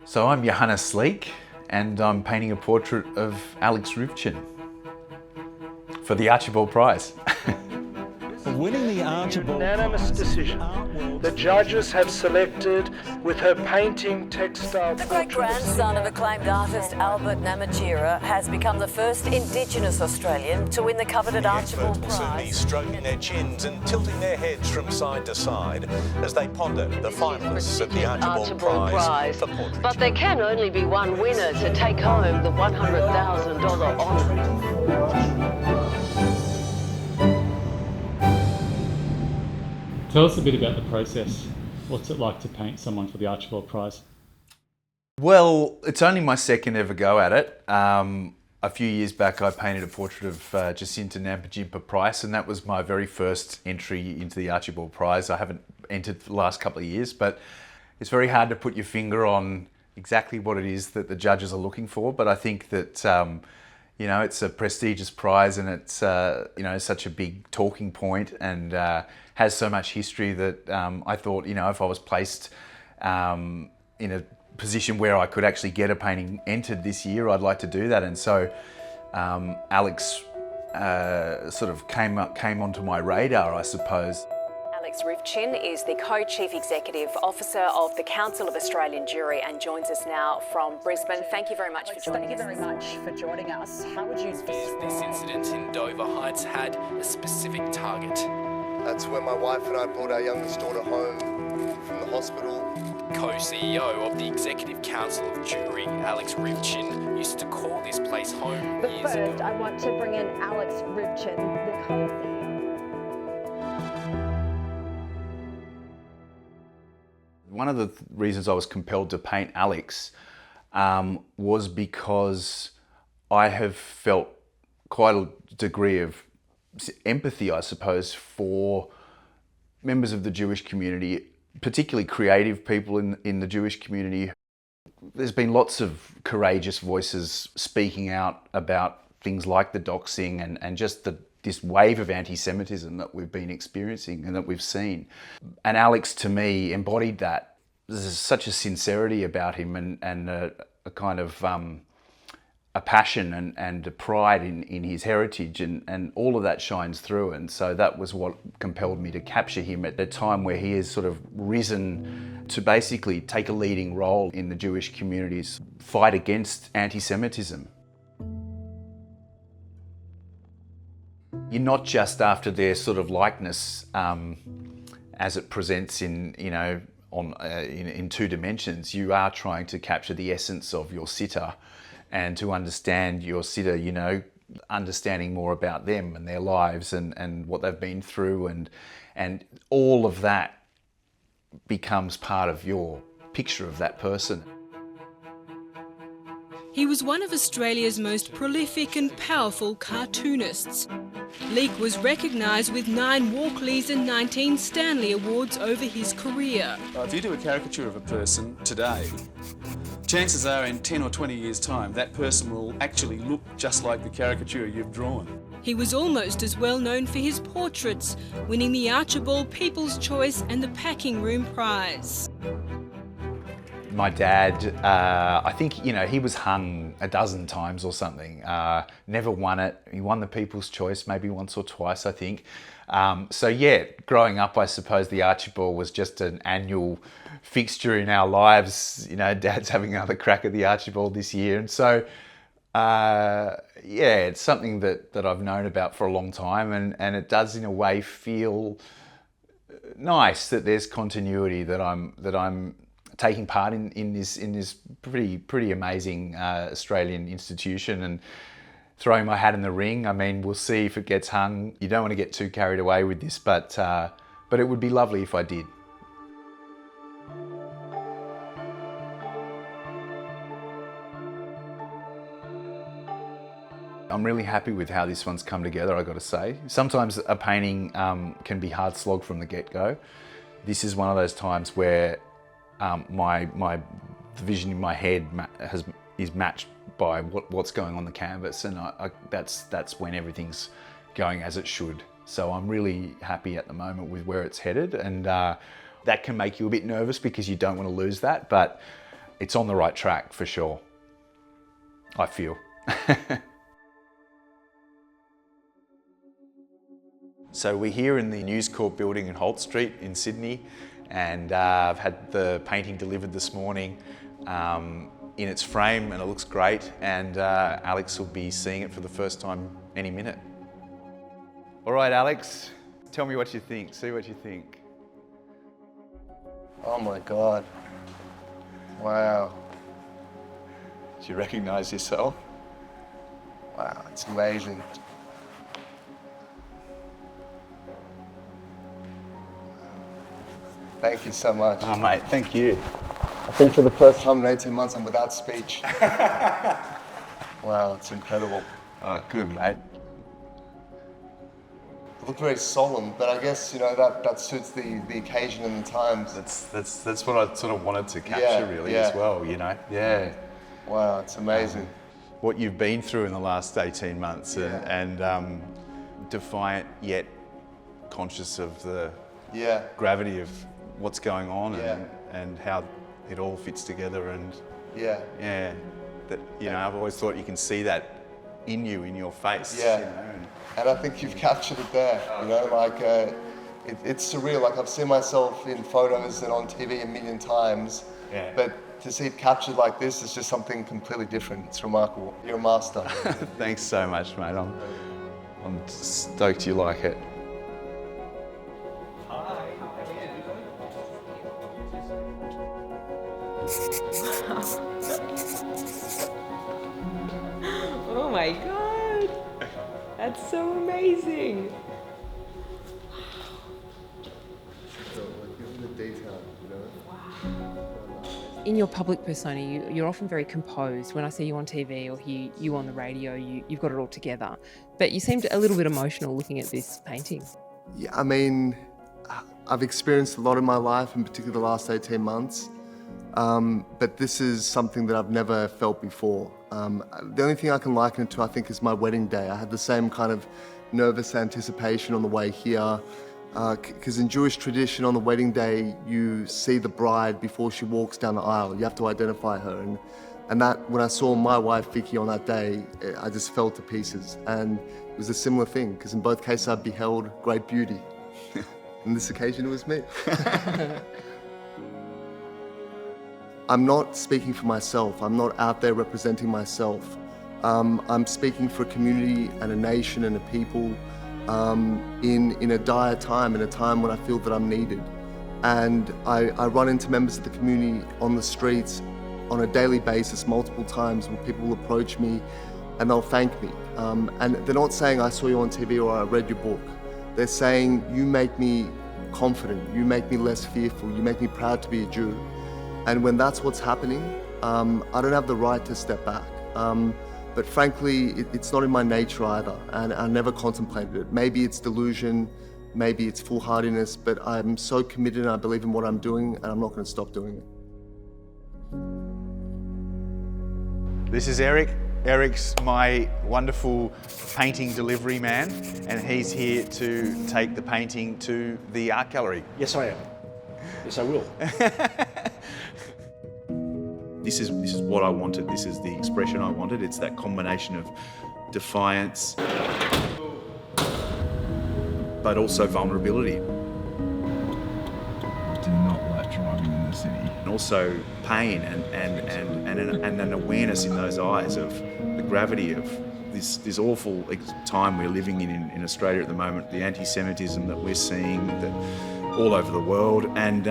So I'm Johannes Leak, and I'm painting a portrait of Alex Ryvchin for the Archibald Prize. Winning the Archibald Unanimous Prize decision. The judges have selected, with her painting textile The great-grandson of acclaimed artist Albert Namatjira has become the first Indigenous Australian to win the coveted Archibald Experts will soon be Prize. stroking their chins and tilting their heads from side to side as they ponder the finalists of the Archibald Prize for portraiture. But there can only be one winner to take home the $100,000 honour. Tell us a bit about the process. What's it like to paint someone for the Archibald Prize? Well, it's only my second ever go at it. A few years back I painted a portrait of Jacinta Nampijinpa Price, and that was my very first entry into the Archibald Prize. I haven't entered for the last couple of years, but it's very hard to put your finger on exactly what it is that the judges are looking for. But I think that it's a prestigious prize, and it's such a big talking point, and has so much history that I thought, if I was placed in a position where I could actually get a painting entered this year, I'd like to do that. And so Alex sort of came onto my radar, I suppose. Alex Ryvchin is the Co-Chief Executive Officer of the Council of Australian Jury and joins us now from Brisbane. Thank you very much for joining us. Thank you very much for joining us. How would you describe This incident in Dover Heights had a specific target. That's when my wife and I brought our youngest daughter home from the hospital. Co-CEO of the Executive Council of Jury, Alex Ryvchin, used to call this place home But years ago. first, I want to bring in Alex Ryvchin, the co-CEO. One of the reasons I was compelled to paint Alex was because I have felt quite a degree of empathy, I suppose, for members of the Jewish community, particularly creative people in the Jewish community. There's been lots of courageous voices speaking out about things like the doxing and just this wave of anti-Semitism that we've been experiencing and that we've seen. And Alex, to me, embodied that. There's such a sincerity about him and a kind of a passion and a pride in his heritage, and all of that shines through. And so that was what compelled me to capture him at the time where he has sort of risen to basically take a leading role in the Jewish community's fight against anti-Semitism. You're not just after their sort of likeness as it presents in two dimensions. You are trying to capture the essence of your sitter, and to understand your sitter, understanding more about them and their lives and what they've been through, and all of that becomes part of your picture of that person. He was one of Australia's most prolific and powerful cartoonists. Leak was recognised with 9 Walkleys and 19 Stanley Awards over his career. If you do a caricature of a person today, chances are in 10 or 20 years' time, that person will actually look just like the caricature you've drawn. He was almost as well known for his portraits, winning the Archibald People's Choice and the Packing Room Prize. My dad, I think, he was hung a dozen times or something. Never won it. He won the People's Choice maybe once or twice, I think. Growing up, I suppose the Archibald was just an annual fixture in our lives. Dad's having another crack at the Archibald this year. And so, it's something that I've known about for a long time, and it does in a way feel nice that there's continuity, that I'm taking part in this pretty amazing Australian institution and throwing my hat in the ring. I mean, we'll see if it gets hung. You don't want to get too carried away with this, but it would be lovely if I did. I'm really happy with how this one's come together, I got to say. Sometimes a painting can be hard slog from the get-go. This is one of those times where the vision in my head is matched by what's going on the canvas, and that's when everything's going as it should. So I'm really happy at the moment with where it's headed, and that can make you a bit nervous because you don't want to lose that, but it's on the right track for sure, I feel. So we're here in the News Corp building in Holt Street in Sydney, and I've had the painting delivered this morning in its frame, and it looks great, and Alex will be seeing it for the first time any minute. All right, Alex, tell me what you think, see what you think. Oh my God. Wow. Do you recognise yourself? Wow, it's amazing. Thank you so much. Oh, mate, thank you. I think for the first time in 18 months, I'm without speech. Wow, it's incredible. Oh, good, mate. It looked very solemn, but I guess, you know, that suits the occasion and the times. That's what I sort of wanted to capture, really, as well, you know? Yeah. Wow, it's amazing. What you've been through in the last 18 months, and defiant yet conscious of the gravity of what's going on and how it all fits together, and that, you know, I've always thought you can see that in you, in your face. You know, and I think you've captured it there. You know, like it's surreal. Like I've seen myself in photos and on TV a million times, but to see it captured like this is just something completely different. It's remarkable. You're a master. Thanks so much, mate. I'm stoked you like it. Oh my God, that's so amazing. In your public persona, you're often very composed. When I see you on TV or hear you on the radio, you've got it all together. But you seemed a little bit emotional looking at this painting. Yeah, I mean, I've experienced a lot in my life, in particular the last 18 months. But this is something that I've never felt before. The only thing I can liken it to, I think, is my wedding day. I had the same kind of nervous anticipation on the way here, because in Jewish tradition, on the wedding day, you see the bride before she walks down the aisle. You have to identify her. And that, when I saw my wife, Vicki, on that day, I just fell to pieces. And it was a similar thing, because in both cases, I beheld great beauty. On this occasion, it was me. I'm not speaking for myself. I'm not out there representing myself. I'm speaking for a community and a nation and a people in a dire time, in a time when I feel that I'm needed. And I run into members of the community on the streets on a daily basis, multiple times, where people will approach me and they'll thank me. And they're not saying I saw you on TV or I read your book. They're saying you make me confident, you make me less fearful, you make me proud to be a Jew. And when that's what's happening, I don't have the right to step back. But frankly, it's not in my nature either, and I never contemplated it. Maybe it's delusion, maybe it's foolhardiness, but I'm so committed and I believe in what I'm doing, and I'm not going to stop doing it. This is Eric. Eric's my wonderful painting delivery man, and he's here to take the painting to the art gallery. Yes, I am. Yes, I will. This is what I wanted. This is the expression I wanted. It's that combination of defiance, but also vulnerability. Do not like driving in the city. And also pain and an awareness in those eyes of the gravity of this awful time we're living in Australia at the moment, the anti-Semitism that we're seeing that all over the world, and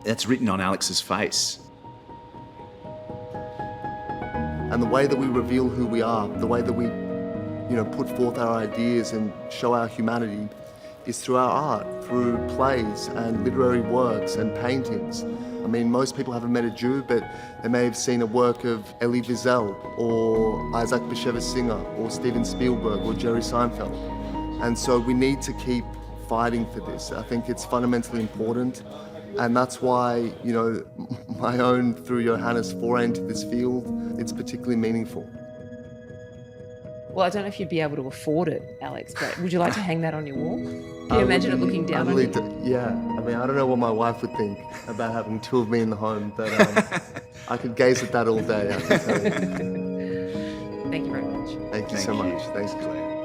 that's written on Alex's face. And the way that we reveal who we are, the way that we, put forth our ideas and show our humanity is through our art, through plays and literary works and paintings. I mean, most people haven't met a Jew, but they may have seen a work of Elie Wiesel or Isaac Bashevis Singer or Steven Spielberg or Jerry Seinfeld. And so we need to keep fighting for this. I think it's fundamentally important. And that's why, my own, through Johannes, foray into this field, it's particularly meaningful. Well, I don't know if you'd be able to afford it, Alex, but would you like to hang that on your wall? Can you imagine it looking down on you? Yeah, I mean, I don't know what my wife would think about having two of me in the home, but I could gaze at that all day, I can tell you. Thank you very much. Thank you so much. Thanks, Claire.